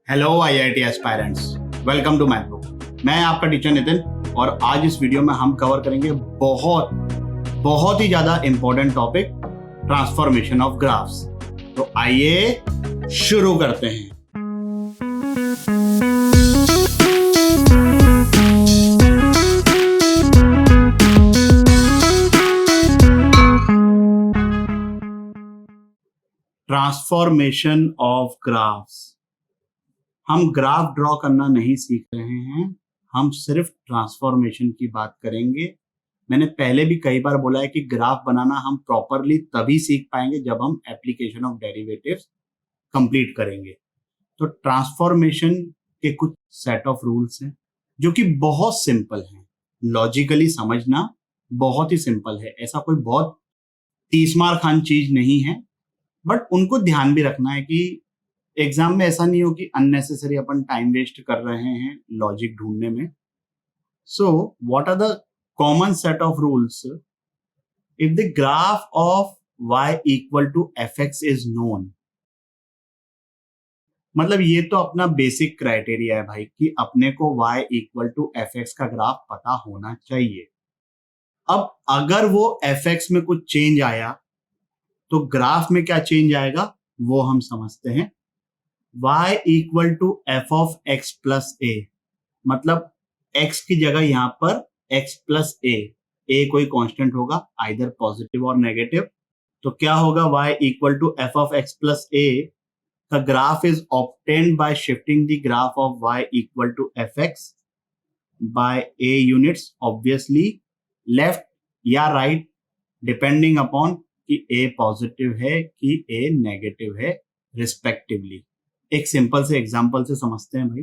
Hello IIT aspirants, welcome to Mathbook. मैं आपका teacher Nitin और आज इस वीडियो में हम कवर करेंगे बहुत बहुत ही ज़्यादा important topic, transformation of graphs. तो आइए शुरू करते हैं। Transformation of graphs. हम ग्राफ ड्रॉ करना नहीं सीख रहे हैं, हम सिर्फ ट्रांसफॉर्मेशन की बात करेंगे। मैंने पहले भी कई बार बोला है कि ग्राफ बनाना हम प्रॉपरली तभी सीख पाएंगे जब हम एप्लीकेशन ऑफ डेरिवेटिव्स कंप्लीट करेंगे। तो ट्रांसफॉर्मेशन के कुछ सेट ऑफ रूल्स हैं जो कि बहुत सिंपल हैं, लॉजिकली समझना बहुत ही सिंपल है। ऐसा कोई बहुत तीसमार खान चीज नहीं है, बट उनको ध्यान भी रखना है कि एग्जाम में ऐसा नहीं हो कि अननेसेसरी अपन टाइम वेस्ट कर रहे हैं लॉजिक ढूंढने में। So what are the common set of rules? If the graph of y equal to f x is known, मतलब ये तो अपना बेसिक क्राइटेरिया है भाई कि अपने को y equal to f x का ग्राफ पता होना चाहिए। अब अगर वो एफ एक्स में कुछ चेंज आया तो ग्राफ में क्या चेंज आएगा वो हम समझते हैं। y equal to f of x plus a, मतलब x की जगह यहां पर x प्लस ए कोई कांस्टेंट होगा, आइदर पॉजिटिव और नेगेटिव। तो क्या होगा, y equal to f of x plus a का graph is obtained by shifting the graph of y equal to f x by a units, obviously left या right depending upon कि a positive है कि a negative है respectively. एक simple से example से समझते हैं भाई।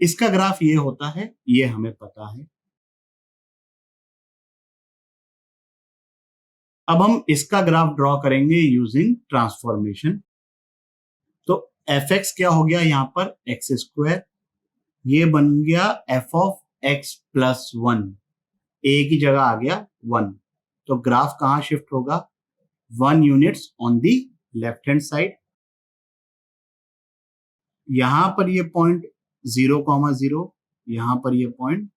इसका ग्राफ ये होता है, ये हमें पता है। अब हम इसका ग्राफ ड्रॉ करेंगे यूजिंग ट्रांसफॉर्मेशन। तो एफ एक्स क्या हो गया यहाँ पर, एक्स स्क्वायर, ये बन गया f of x plus one, a की जगह आ गया वन। तो ग्राफ कहां शिफ्ट होगा, 1 units on the left hand side. यहां पर ये पॉइंट 0,0, यहां पर ये पॉइंट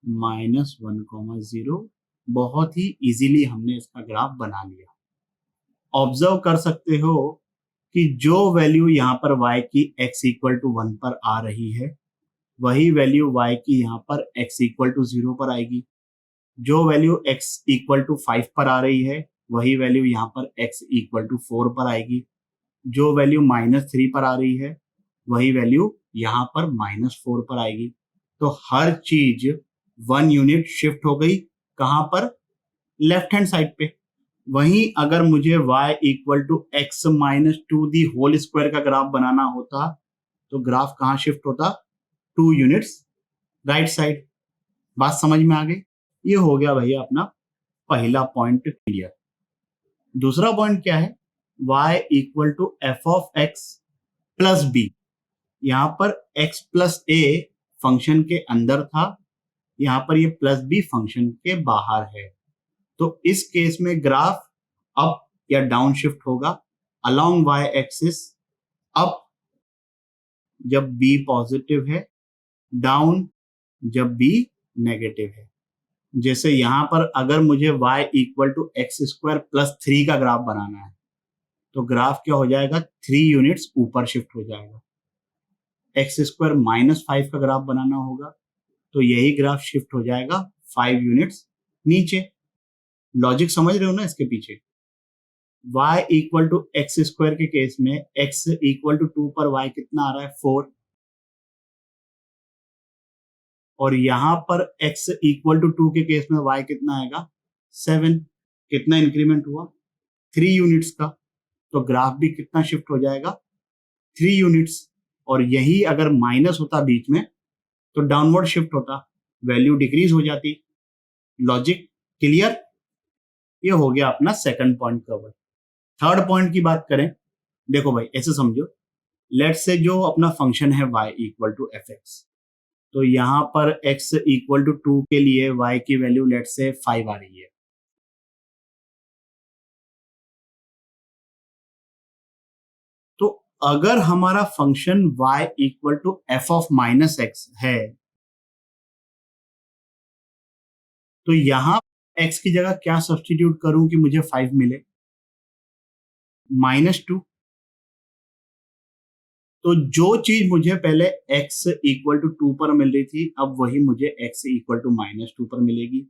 -1,0। बहुत ही इजीली हमने इसका ग्राफ बना लिया। ऑब्जर्व कर सकते हो कि जो वैल्यू यहाँ पर y की x इक्वल टू 1 पर आ रही है वही वैल्यू y की यहाँ पर x इक्वल टू 0 पर आएगी। जो वैल्यू x इक्वल टू 5 पर आ रही है वही वैल्यू यहाँ पर x इक्वल टू 4 पर आएगी। जो वैल्यू -3 पर आ रही है वही वैल्यू यहाँ पर -4 पर आएगी। तो हर चीज 1 यूनिट शिफ्ट हो गई, कहां पर, लेफ्ट हैंड साइड पे। वहीं अगर मुझे y equal to x minus two the whole square का ग्राफ बनाना होता तो ग्राफ कहां शिफ्ट होता, 2 यूनिट्स राइट साइड। बात समझ में आ गई? ये हो गया भैया अपना पहला पॉइंट क्लियर। दूसरा पॉइंट क्या है, y equal to f of x plus b. यहां पर x प्लस ए फंक्शन के अंदर था, यहां पर ये प्लस बी फंक्शन के बाहर है। तो इस केस में ग्राफ अप या डाउन शिफ्ट होगा अलोंग y एक्सिस, अप जब b पॉजिटिव है, डाउन जब b नेगेटिव है। जैसे यहां पर अगर मुझे y equal to x square plus 3 का ग्राफ बनाना है तो ग्राफ क्या हो जाएगा, 3 यूनिट्स ऊपर शिफ्ट हो जाएगा। एक्स स्क्वायर -5 का ग्राफ बनाना होगा तो यही ग्राफ शिफ्ट हो जाएगा 5 यूनिट्स नीचे। लॉजिक समझ रहे हो ना इसके पीछे? y equal to x square के केस में x इक्वल टू 2 पर y कितना आ रहा है, 4। और यहां पर x इक्वल टू 2 के केस में y कितना आएगा, 7। कितना इंक्रीमेंट हुआ, 3 यूनिट्स का। तो ग्राफ भी कितना शिफ्ट हो जाएगा, 3 यूनिट्स। और यही अगर माइनस होता बीच में तो डाउनवर्ड शिफ्ट होता, वैल्यू डिक्रीज हो जाती। Logic clear? ये हो गया अपना second point cover. Third point की बात करें, देखो भाई ऐसे समझो, लेट से जो अपना फंक्शन है y equal to f x, तो यहां पर x इक्वल टू 2 के लिए y की वैल्यू लेट से 5 आ रही है। अगर हमारा function y equal to f of minus x है तो यहां x की जगह क्या सब्सटीट्यूट करूं कि मुझे 5 मिले? -2। तो जो चीज मुझे पहले x इक्वल टू 2 पर मिल रही थी अब वही मुझे x इक्वल टू -2 पर मिलेगी।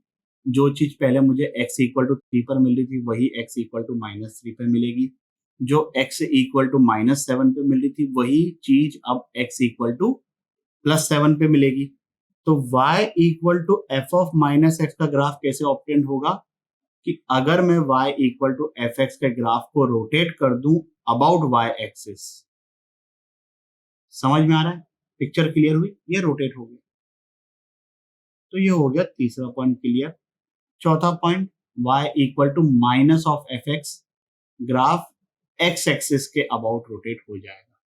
जो चीज पहले मुझे x इक्वल टू 3 पर मिल रही थी वही x इक्वल टू -3 पर मिलेगी। जो x इक्वल टू -7 पे मिल रही थी वही चीज अब x इक्वल टू +7 पे मिलेगी। तो y equal to f of minus x का ग्राफ कैसे ऑब्टेन होगा कि अगर मैं y equal to f x के ग्राफ को रोटेट कर दूं अबाउट y एक्सिस। समझ में आ रहा है? पिक्चर क्लियर हुई? ये रोटेट हो गया। तो ये हो गया तीसरा पॉइंट क्लियर। चौथा point y equal to minus of f x, graph x axis के अबाउट रोटेट हो जाएगा।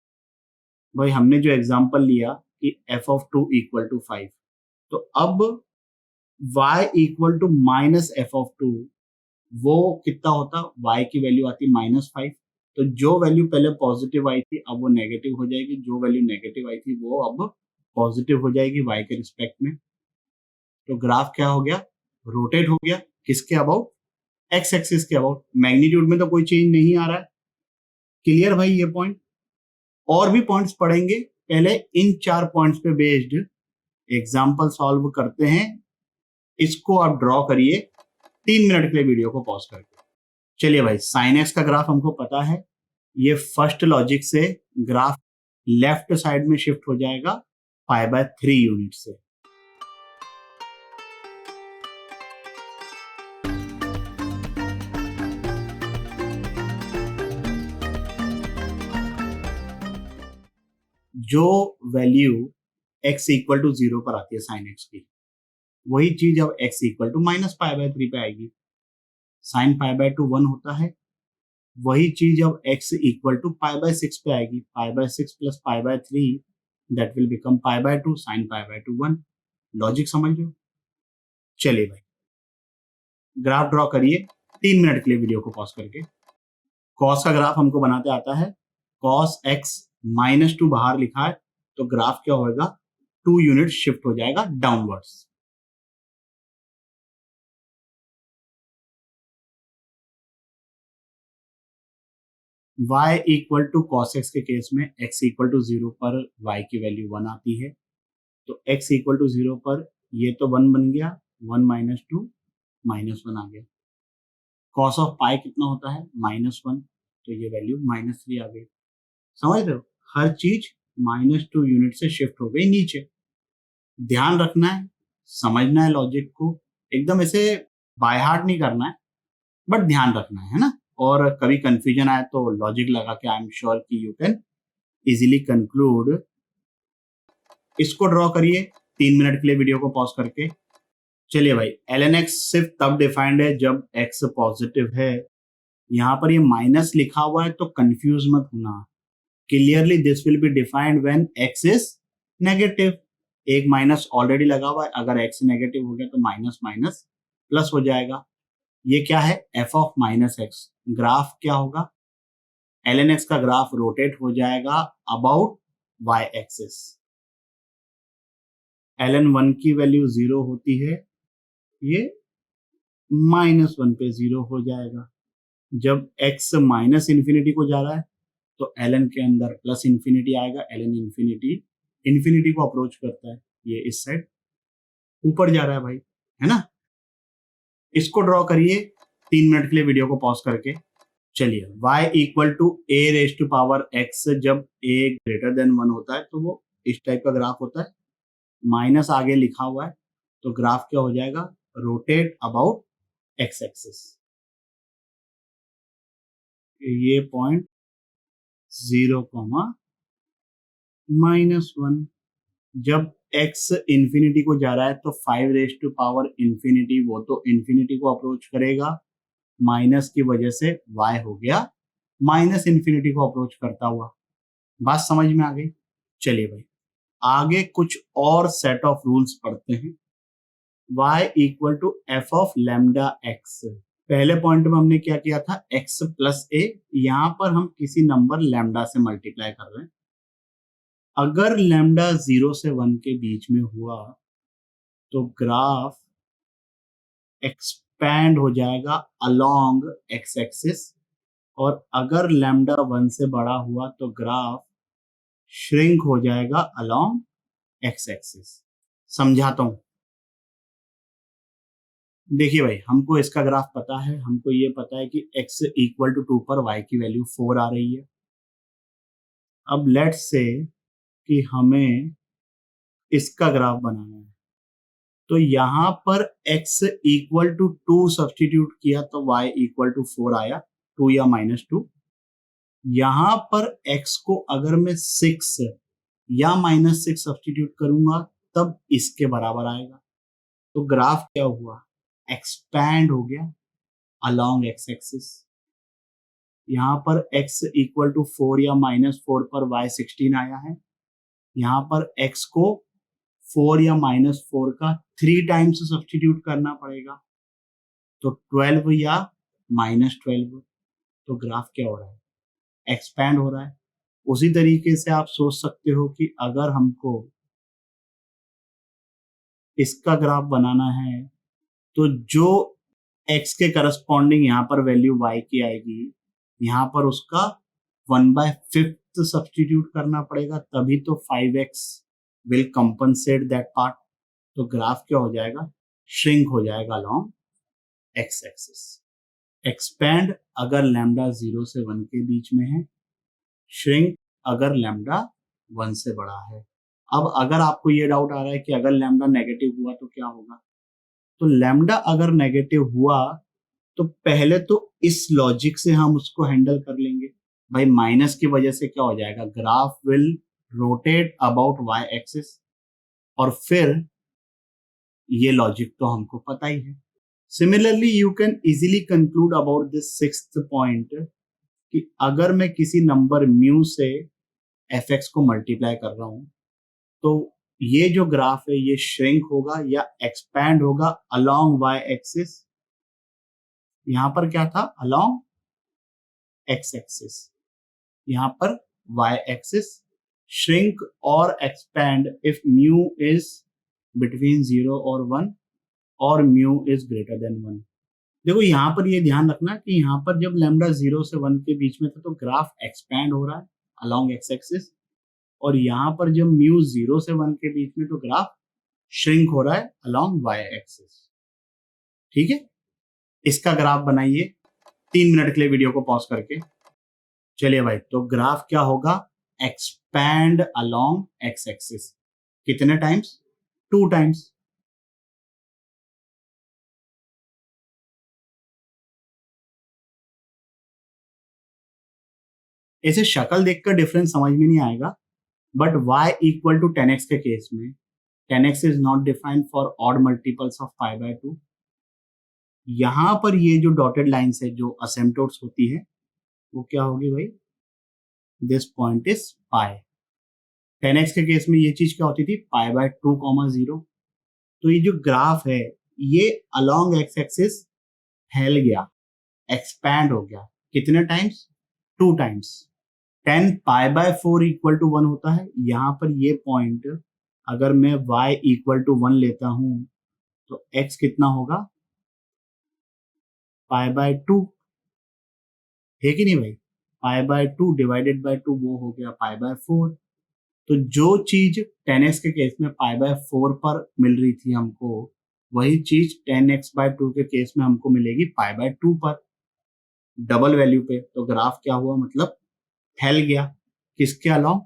भाई हमने जो एग्जांपल लिया कि f ऑफ 2 इक्वल टू 5, तो अब y equal to minus f of 2 वो कितना होता? y की वैल्यू आती -5। तो जो वैल्यू पहले पॉजिटिव आई थी अब वो नेगेटिव हो जाएगी, जो वैल्यू नेगेटिव आई थी वो अब पॉजिटिव हो जाएगी y के रिस्पेक्ट में। तो ग्राफ क्या हो गया? रोटेट हो गया। किसके अबाउट? x एक्सिस के अबाउट। मैग्नीट्यूड में तो कोई चेंज नहीं आ रहा है। क्लियर भाई ये पॉइंट? और भी पॉइंट्स पढ़ेंगे, पहले इन 4 पॉइंट्स पे बेस्ड एग्जांपल सॉल्व करते हैं। इसको आप ड्रॉ करिए 3 मिनट के लिए वीडियो को पॉज करके। चलिए भाई, साइन एक्स का ग्राफ हमको पता है। ये फर्स्ट लॉजिक से ग्राफ लेफ्ट साइड में शिफ्ट हो जाएगा π/3 यूनिट से। जो वैल्यू x इक्वल टू 0 पर आती है साइन एक्स की, वही चीज अब x इक्वल टू -π/3 पे आएगी। साइन π/2 1 होता है, वही चीज अब x इक्वल टू π/6 पे आएगी। π/6 plus π/3 that will become π/2, sine π/2 1। Logic समझ लो। चलिए भाई, ग्राफ ड्रॉ करिए 3 मिनट के लिए वीडियो को पॉज करके। कॉस का ग्राफ हमको बनाते आता है। कॉस x -2 बाहर लिखा है, तो ग्राफ क्या होगा? 2 यूनिट शिफ्ट हो जाएगा downwards. y equal to cos x के केस में x इक्वल टू 0 पर y की वैल्यू 1 आती है। तो x इक्वल टू 0 पर ये तो 1 बन गया, 1 माइनस 2 -1 आ गया। कॉस ऑफ पाई कितना होता है? -1, तो ये वैल्यू -3 आ गई। समझ रहे हो? हर चीज -2 यूनिट से शिफ्ट हो गई नीचे। ध्यान रखना है, समझना है लॉजिक को, एकदम ऐसे बाय हार्ट नहीं करना है, बट ध्यान रखना है ना। और कभी कंफ्यूजन आए तो लॉजिक लगा के आई एम श्योर कि यू कैन इजीली कंक्लूड। इसको ड्रॉ करिए 3 मिनट के लिए वीडियो को पॉज करके। चलिए भाई, ln x सिर्फ तब डिफाइंड है जब x पॉजिटिव है। यहाँ पर ये माइनस लिखा हुआ है तो कंफ्यूज मत होना। Clearly this will be defined when x is negative. एक माइनस ऑलरेडी लगा हुआ है, अगर x नेगेटिव हो गया तो माइनस माइनस प्लस हो जाएगा। ये क्या है? f of minus x. Graph क्या होगा? ln x का ग्राफ रोटेट हो जाएगा अबाउट y एक्सिस। ln 1 की वैल्यू 0 होती है, ये -1 पे 0 हो जाएगा। जब x माइनस इन्फिनिटी को जा रहा है तो ln के अंदर प्लस इन्फिनिटी आएगा। ln इन्फिनिटी को अप्रोच करता है, ये इस साइड ऊपर जा रहा है भाई, है ना। इसको ड्रॉ करिए 3 मिनट के लिए वीडियो को पॉज करके। चलिए, y equal to a raise to power x जब a ग्रेटर देन 1 होता है तो वो इस टाइप का ग्राफ होता है। माइनस आगे लिखा हुआ है, तो ग्राफ क्या हो जाएगा? Rotate about x axis. ये पॉइंट 0, -1। जब x इंफिनिटी को जा रहा है तो 5 रेज टू पावर इंफिनिटी, वो तो इंफिनिटी को अप्रोच करेगा। माइनस की वजह से y हो गया माइनस इंफिनिटी को अप्रोच करता हुआ। बात समझ में आ गई? चलिए भाई, आगे कुछ और सेट ऑफ रूल्स पढ़ते हैं। y equal to f of lambda x. पहले पॉइंट में हमने क्या किया था, x प्लस ए, यहां पर हम किसी नंबर लैम्डा से मल्टीप्लाई कर रहे हैं। अगर लैम्डा 0 से 1 के बीच में हुआ तो ग्राफ एक्सपैंड हो जाएगा अलोंग एक्स एक्सिस, और अगर लैम्डा 1 से बड़ा हुआ तो ग्राफ श्रिंक हो जाएगा अलोंग एक्स एक्सिस। समझाता हूं। देखिए भाई, हमको इसका ग्राफ पता है, हमको ये पता है कि x इक्वल टू 2 पर y की वैल्यू 4 आ रही है। अब लेट्स से कि हमें इसका ग्राफ बनाना है, तो यहां पर x इक्वल टू 2 सब्सटीट्यूट किया तो y इक्वल टू 4 आया, 2 या -2। यहां पर x को अगर मैं 6 या -6 सब्सटीट्यूट करूंगा तब इसके बराबर आएगा। तो ग्राफ क्या हुआ, एक्सपैंड हो गया अलोंग एक्स एक्सिस। यहाँ पर x इक्वल टू 4 या -4 पर y 16 आया है। यहाँ पर x को 4 या -4 का 3 टाइम्स सब्सटीट्यूट करना पड़ेगा, तो 12 या -12। तो ग्राफ क्या हो रहा है, एक्सपैंड हो रहा है। उसी तरीके से आप सोच सकते हो कि अगर हमको इसका ग्राफ बनाना है तो जो x के करस्पॉन्डिंग यहाँ पर वैल्यू y की आएगी, यहाँ पर उसका 1/5 सब्सटीट्यूट करना पड़ेगा, तभी तो 5x will compensate that part. तो ग्राफ क्या हो जाएगा, श्रिंक हो जाएगा अलोंग एक्स एक्सिस। एक्सपैंड अगर लैम्डा 0 से 1 के बीच में है, श्रिंक अगर लैम्डा 1 से बड़ा है। अब अगर आपको ये डाउट आ रहा है कि अगर लैम्डा नेगेटिव हुआ तो क्या होगा, तो लैम्डा अगर नेगेटिव हुआ तो पहले तो इस लॉजिक से हम उसको हैंडल कर लेंगे। भाई माइनस की वजह से क्या हो जाएगा, graph will rotate about Y axis, और फिर ये लॉजिक तो हमको पता ही है। Similarly you can easily conclude about this sixth point कि अगर मैं किसी नंबर म्यू से एफ एक्स को मल्टीप्लाई कर रहा हूं तो ये जो ग्राफ है ये श्रिंक होगा या एक्सपैंड होगा अलोंग वाई एक्सिस। यहां पर क्या था, अलोंग एक्स एक्सिस, यहां पर वाई एक्सिस। श्रिंक और expand if mu is between 0 और 1 और म्यू इज ग्रेटर देन 1। देखो यहां पर ये ध्यान रखना कि यहां पर जब लैम्डा 0 से 1 के बीच में था तो ग्राफ एक्सपैंड हो रहा है अलोंग एक्स एक्सिस, और यहां पर जब म्यू 0 से 1 के बीच में तो ग्राफ श्रिंक हो रहा है अलोंग वाई एक्सिस। ठीक है, इसका ग्राफ बनाइए 3 मिनट के लिए वीडियो को पॉज करके। चलिए भाई, तो ग्राफ क्या होगा, एक्सपैंड अलोंग एक्स एक्सिस। कितने टाइम्स, 2 टाइम्स। ऐसे शक्ल देखकर डिफरेंस समझ में नहीं आएगा, but y equal to 10x के केस में 10x is not defined for odd multiples of π/2। यहां पर ये जो डॉटेड लाइंस है जो असेम्प्टोट्स होती है वो क्या होगी भाई, this point is pi. 10x के केस में ये चीज क्या होती थी, π/2, 0। तो ये जो ग्राफ है ये अलोंग एक्स एक्सिस फैल गया, एक्सपैंड हो गया। कितने टाइम्स, 2 टाइम्स। 10π/4 इक्वल टू 1 होता है। यहाँ पर ये पॉइंट अगर मैं y इक्वल टू 1 लेता हूं तो x कितना होगा, π/2, है कि नहीं भाई। π/2 डिवाइडेड बाय 2 वो हो गया π/4। तो जो चीज 10x के केस में π/4 पर मिल रही थी हमको, वही चीज 10x/2 के केस में हमको मिलेगी π/2 पर, डबल वैल्यू पे। तो ग्राफ क्या हुआ, मतलब फैल गया। किसके अलाउ,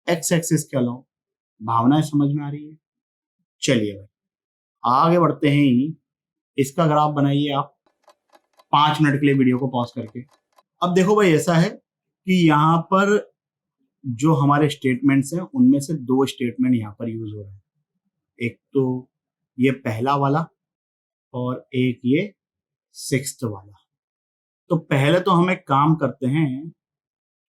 एक्स एक्सिस के अलाउ। भावनाएं समझ में आ रही है। चलिए भाई आगे बढ़ते हैं ही, इसका ग्राफ बनाइए आप 5 मिनट के लिए वीडियो को पॉज करके। अब देखो भाई ऐसा है कि यहाँ पर जो हमारे स्टेटमेंट्स हैं उनमें से 2 स्टेटमेंट यहाँ पर यूज हो रहे हैं। एक तो ये पहला वाला और एक ये 6th वाला। तो पहले तो हम एक काम करते हैं,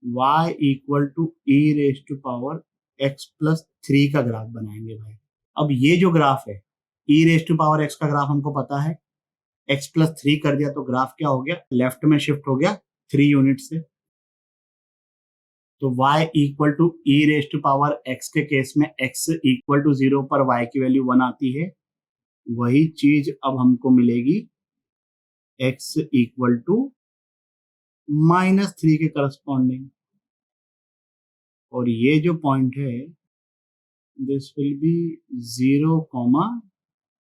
y इक्वल टू e⁻x+3 का ग्राफ बनाएंगे भाई। अब ये जो ग्राफ है e⁻x का ग्राफ हमको पता है x प्लस 3 कर दिया तो ग्राफ क्या हो गया, लेफ्ट में शिफ्ट हो गया 3 यूनिट से। तो y equal to e raise to power x के केस में x इक्वल टू 0 पर y की वैल्यू 1 आती है। वही चीज अब हमको मिलेगी x इक्वल टू -3 के करस्पॉन्डिंग। और ये जो पॉइंट है this will be 0 comma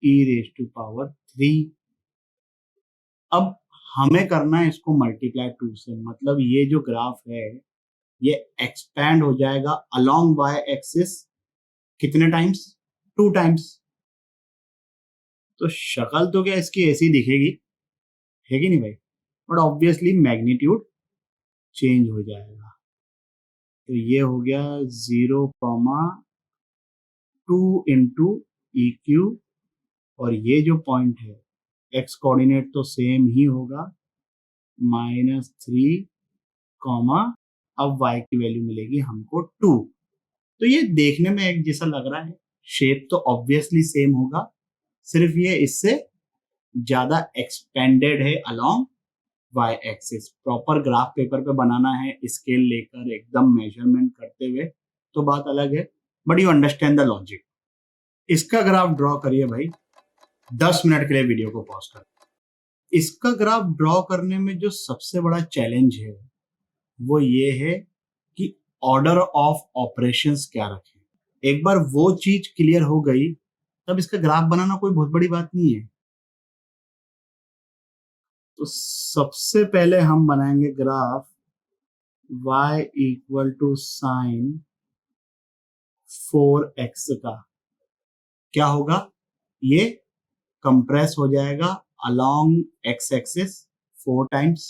e raise to power 3। अब हमें करना है इसको मल्टीप्लाई 2 से, मतलब ये जो ग्राफ है ये एक्सपैंड हो जाएगा अलोंग y एक्सिस कितने टाइम्स, 2 टाइम्स। तो शक्ल तो क्या इसकी ऐसी दिखेगी, है कि नहीं भाई, बट ऑब्वियसली मैग्नीट्यूड चेंज हो जाएगा। तो ये हो गया 0 कॉमा 2 इंटू ई क्यू, और ये जो पॉइंट है एक्स कोऑर्डिनेट तो सेम ही होगा -3 कॉमा, अब y की वैल्यू मिलेगी हमको 2। तो ये देखने में एक जैसा लग रहा है, शेप तो ऑब्वियसली सेम होगा, सिर्फ ये इससे ज्यादा एक्सपेंडेड है along y axis. Proper graph paper पे बनाना है स्केल लेकर एकदम मेजरमेंट करते हुए तो बात अलग है, but you understand the logic. इसका ग्राफ ड्रॉ करिए भाई, 10 मिनट के लिए वीडियो को पॉज कर। इसका ग्राफ ड्रॉ करने में जो सबसे बड़ा चैलेंज है वो ये है कि ऑर्डर ऑफ ऑपरेशंस क्या रखें। एक बार वो चीज क्लियर हो गई तब इसका ग्राफ बनाना कोई बहुत बड़ी बात नहीं है। तो सबसे पहले हम बनाएंगे graph y equal to sine 4x का। क्या होगा, ये कंप्रेस हो जाएगा अलोंग x एक्सिस 4 टाइम्स।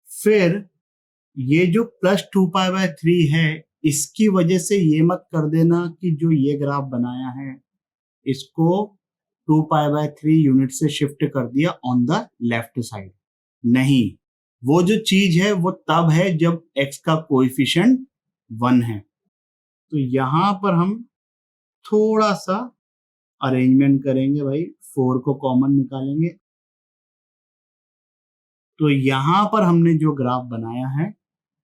फिर ये जो +2π/3 है इसकी वजह से ये मत कर देना कि जो ये ग्राफ बनाया है इसको 2π/3 यूनिट से शिफ्ट कर दिया ऑन द लेफ्ट साइड। नहीं, वो जो चीज है वो तब है जब x का कोएफिशिएंट 1 है। तो यहां पर हम थोड़ा सा अरेंजमेंट करेंगे भाई, 4 को कॉमन निकालेंगे। तो यहां पर हमने जो ग्राफ बनाया है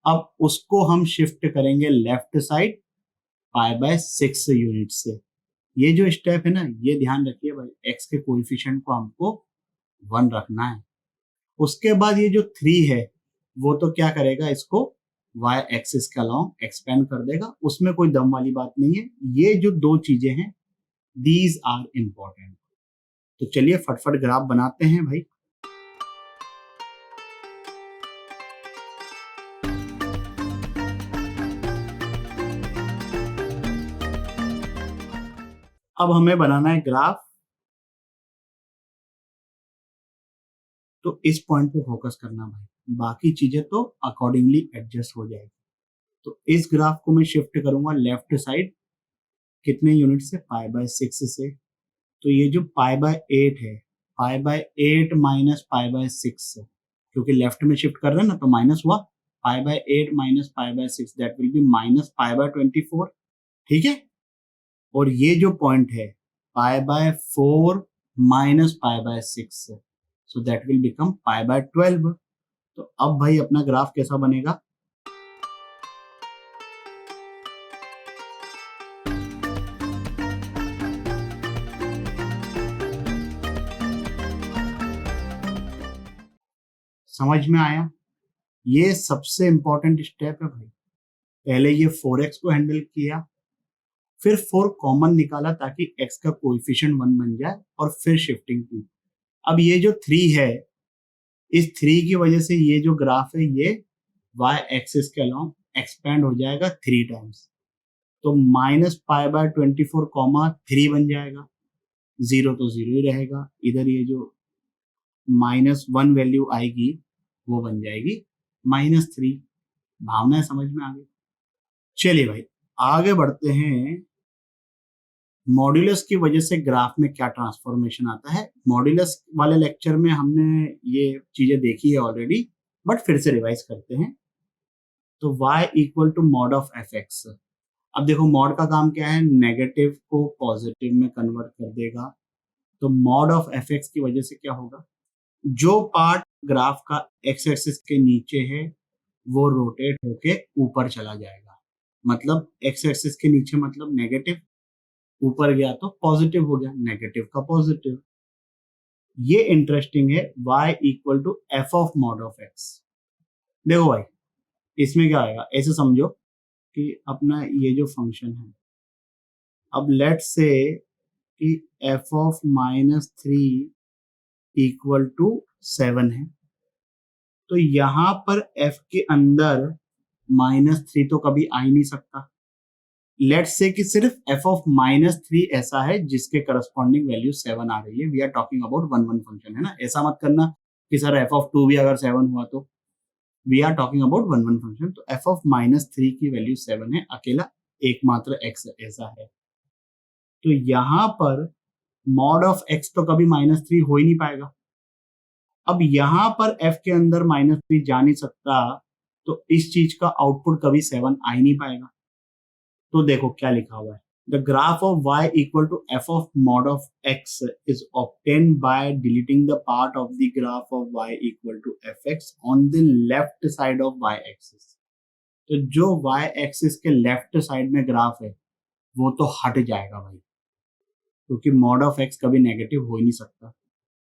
अब उसको हम शिफ्ट करेंगे लेफ्ट साइड π/6 यूनिट से। ये जो स्टेप है ना, ये ध्यान रखिए भाई, x के कोएफिशिएंट को हमको 1 रखना है। उसके बाद ये जो 3 है वो तो क्या करेगा, इसको y एक्सिस के अलोंग एक्सपेंड कर देगा, उसमें कोई दम वाली बात नहीं है। ये जो दो चीजें हैं दीज आर इंपॉर्टेंट। तो चलिए फटफट ग्राफ बनाते हैं भाई। अब हमें बनाना है ग्राफ, तो इस पॉइंट पे फोकस करना भाई, बाकी चीजें तो अकॉर्डिंगली एडजस्ट हो जाएगी। तो इस ग्राफ को मैं शिफ्ट करूंगा लेफ्ट साइड कितने यूनिट से, π/6 से। तो ये जो π/8 है, π/8 माइनस π/6, क्योंकि लेफ्ट में शिफ्ट कर रहे हैं ना तो माइनस हुआ, π/8 minus π/6 that will be minus π/24। ठीक है, और ये जो पॉइंट है π/4 minus π/6, so that will become π/12। तो अब भाई अपना ग्राफ कैसा बनेगा, समझ में आया। ये सबसे इंपॉर्टेंट स्टेप है भाई। पहले ये 4x को हैंडल किया, फिर 4 कॉमन निकाला ताकि x का कोएफिशिएंट 1 बन जाए, और फिर शिफ्टिंग 2। अब ये जो 3 है, इस 3 की वजह से ये जो ग्राफ है ये y एक्सिस के अलोंग एक्सपेंड हो जाएगा 3 टाइम्स। तो -π/24 कॉमा 3 बन जाएगा, 0 तो 0 ही रहेगा, इधर ये जो -1 वैल्यू आएगी वो बन जाएगी -3। भावना समझ में आ गई। चलिए भाई आगे बढ़ते हैं। मॉड्यूलस की वजह से ग्राफ में क्या ट्रांसफॉर्मेशन आता है, मॉड्यूलस वाले लेक्चर में हमने ये चीजें देखी है ऑलरेडी, बट फिर से रिवाइज करते हैं। तो y equal to mod of fx। अब देखो मॉड का काम क्या है, नेगेटिव को पॉजिटिव में कन्वर्ट कर देगा। तो मॉड ऑफ fx की वजह से क्या होगा, जो पार्ट ग्राफ का एक्स एक्सिस के नीचे है वो रोटेट होके ऊपर चला जाएगा। मतलब एक्स एक्सिस के नीचे मतलब नेगेटिव, ऊपर गया तो पॉजिटिव हो गया, नेगेटिव का पॉजिटिव। ये इंटरेस्टिंग है, y equal to f of mod of x. देखो भाई, इसमें क्या आएगा, ऐसे समझो कि अपना ये जो फंक्शन है, अब लेट से कि एफ ऑफ -3 इक्वल टू 7 है, तो यहां पर f के अंदर -3 तो कभी आ ही नहीं सकता। लेट्स से कि सिर्फ f ऑफ -3 ऐसा है जिसके करस्पॉन्डिंग वैल्यू 7 आ रही है। We are talking about one one function, है ना। ऐसा मत करना कि सर f ऑफ 2 भी अगर 7 हुआ तो। We are talking about one one function. तो f ऑफ -3 की वैल्यू 7 है, अकेला एकमात्र x ऐसा है। तो यहां पर मॉड ऑफ x तो कभी -3 हो ही नहीं पाएगा। अब यहां पर f के अंदर -3 जा नहीं सकता, तो इस चीज का आउटपुट कभी 7 आ ही नहीं पाएगा। तो देखो क्या लिखा हुआ है, the graph of y equal to f of mod of x is obtained by deleting the part of the graph of y equal to f x on the left side of y axis. तो जो y axis के left side में graph है वो तो हट जाएगा भाई, क्योंकि मॉड ऑफ x कभी नेगेटिव हो ही नहीं सकता।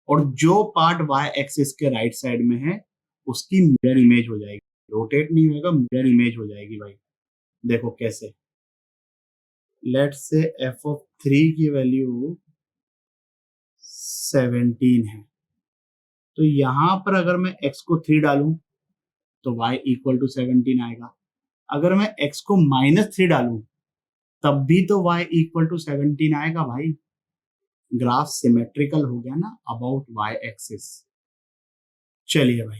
और जो पार्ट y एक्सिस के राइट साइड में है उसकी मिरर इमेज हो जाएगी, रोटेट नहीं होगा, मिरर इमेज हो जाएगी भाई। देखो कैसे, लेट्स से एफ ऑफ 3 की वैल्यू 17 है, तो यहां पर अगर मैं x को 3 डालूं तो y इक्वल टू 17 आएगा। अगर मैं x को -3 डालूं तब भी तो y इक्वल टू 17 आएगा भाई। ग्राफ सिमेट्रिकल हो गया ना अबाउट y एक्सिस। चलिए भाई,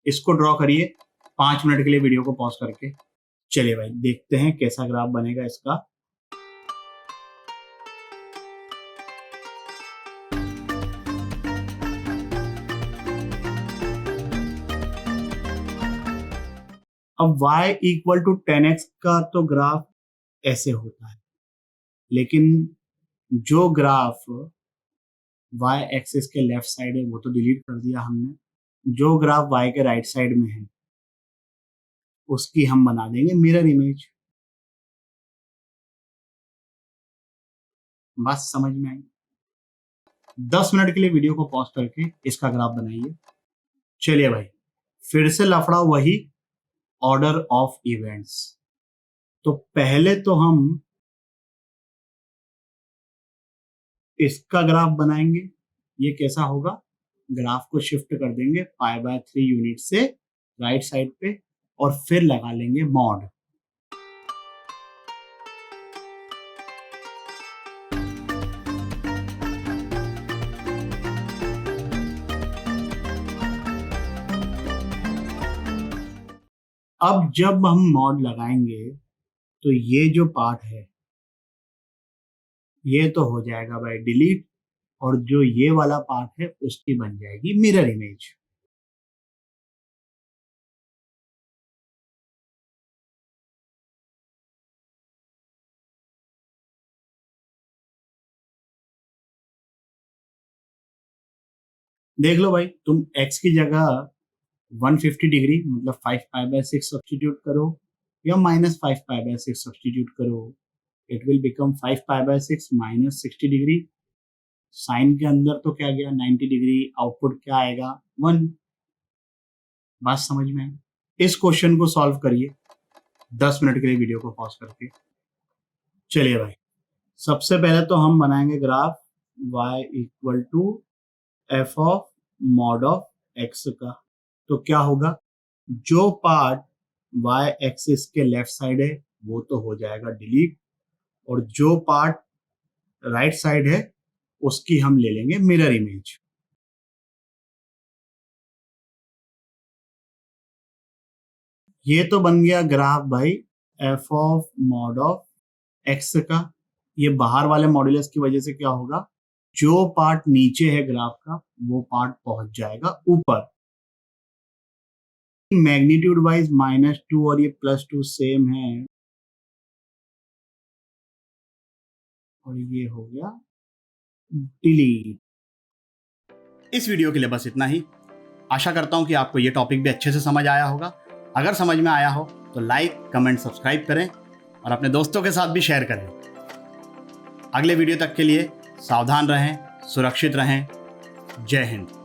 इसको ड्रॉ करिए 5 मिनट के लिए वीडियो को पॉज करके। चलिए भाई, देखते हैं कैसा ग्राफ बनेगा इसका। अब y इक्वल टू 10x का तो ग्राफ ऐसे होता है, लेकिन जो ग्राफ y एक्सिस के लेफ्ट साइड है वो तो डिलीट कर दिया हमने। जो ग्राफ y के राइट साइड में है उसकी हम बना देंगे मिरर इमेज। बस समझ में आई। 10 मिनट के लिए वीडियो को पॉज करके इसका ग्राफ बनाइए। चलिए भाई, फिर से लफड़ा वही, ऑर्डर ऑफ इवेंट्स। तो पहले तो हम इसका ग्राफ बनाएंगे। ये कैसा होगा, ग्राफ को शिफ्ट कर देंगे π/3 यूनिट से राइट साइड पे और फिर लगा लेंगे मॉड। अब जब हम मॉड लगाएंगे तो ये जो पार्ट है ये तो हो जाएगा भाई डिलीट, और जो ये वाला पार्ट है उसकी बन जाएगी मिरर इमेज। देख लो भाई, तुम x की जगह 150 डिग्री मतलब 5π/6 सब्सटीट्यूट करो या -5π/6 सब्सटीट्यूट करो, it will become 5π/6 -60 degree. Sine के अंदर तो क्या गया 90 डिग्री, आउटपुट क्या आएगा 1। बात समझ में है। इस क्वेश्चन को सॉल्व करिए 10 मिनट के लिए वीडियो को पॉज करके। चलिए भाई, सबसे पहले तो हम बनाएंगे graph y equal to f of mod of x का। तो क्या होगा, जो पार्ट y एक्सिस के लेफ्ट साइड है वो तो हो जाएगा डिलीट, और जो पार्ट राइट साइड है उसकी हम ले लेंगे मिरर इमेज। ये तो बन गया ग्राफ भाई F of mod of x का। ये बाहर वाले मॉड्यूलस की वजह से क्या होगा, जो पार्ट नीचे है ग्राफ का वो पार्ट पहुंच जाएगा ऊपर। मैग्नीट्यूड वाइज -2 और ये +2 सेम है, और ये हो गया डिलीट। इस वीडियो के लिए बस इतना ही। आशा करता हूँ कि आपको ये टॉपिक भी अच्छे से समझ आया होगा। अगर समझ में आया हो तो लाइक, कमेंट, सब्सक्राइब करें और अपने दोस्तों के साथ भी शेयर करें। अगले वीडियो तक के लिए सावधान रहें, सुरक्षित रहें। जय हिंद।